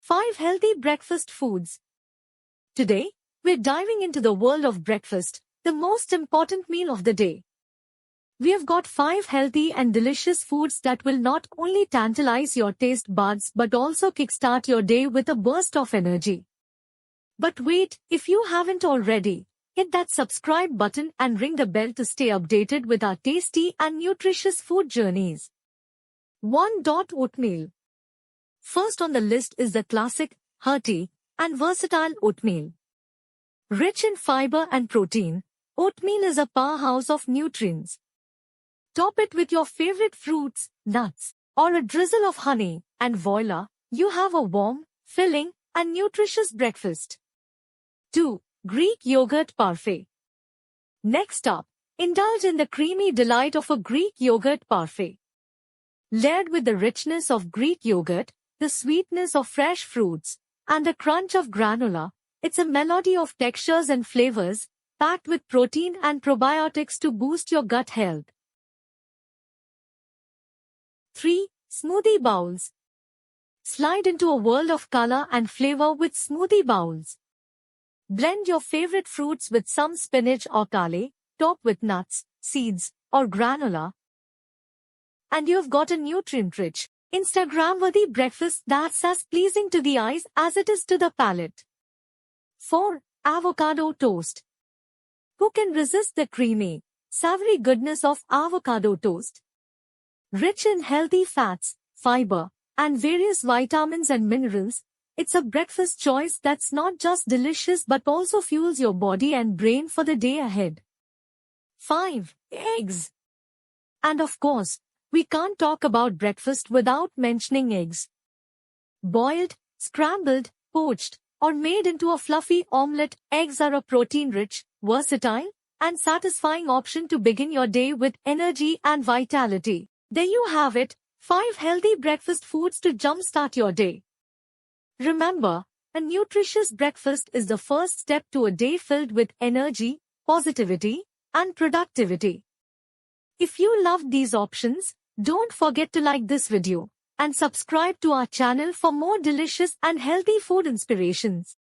5 healthy breakfast foods. Today, we're diving into the world of breakfast, the most important meal of the day. We have got 5 healthy and delicious foods that will not only tantalize your taste buds but also kickstart your day with a burst of energy. But wait, if you haven't already, hit that subscribe button and ring the bell to stay updated with our tasty and nutritious food journeys. 1. Oatmeal. First on the list is the classic, hearty, and versatile oatmeal. Rich in fiber and protein, oatmeal is a powerhouse of nutrients. Top it with your favorite fruits, nuts, or a drizzle of honey, and voila, you have a warm, filling, and nutritious breakfast. 2. Greek yogurt parfait. Next up, indulge in the creamy delight of a Greek yogurt parfait. Layered with the richness of Greek yogurt, the sweetness of fresh fruits, and the crunch of granola, it's a melody of textures and flavors, packed with protein and probiotics to boost your gut health. 3. Smoothie bowls. Slide into a world of color and flavor with smoothie bowls. Blend your favorite fruits with some spinach or kale, top with nuts, seeds, or granola, and you've got a nutrient-rich, Instagram-worthy breakfast that's as pleasing to the eyes as it is to the palate. 4. Avocado toast. Who can resist the creamy, savory goodness of avocado toast? Rich in healthy fats, fiber, and various vitamins and minerals, it's a breakfast choice that's not just delicious but also fuels your body and brain for the day ahead. 5. Eggs. And of course, we can't talk about breakfast without mentioning eggs. Boiled, scrambled, poached, or made into a fluffy omelette, eggs are a protein-rich, versatile, and satisfying option to begin your day with energy and vitality. There you have it, 5 healthy breakfast foods to jumpstart your day. Remember, a nutritious breakfast is the first step to a day filled with energy, positivity, and productivity. If you loved these options, don't forget to like this video and subscribe to our channel for more delicious and healthy food inspirations.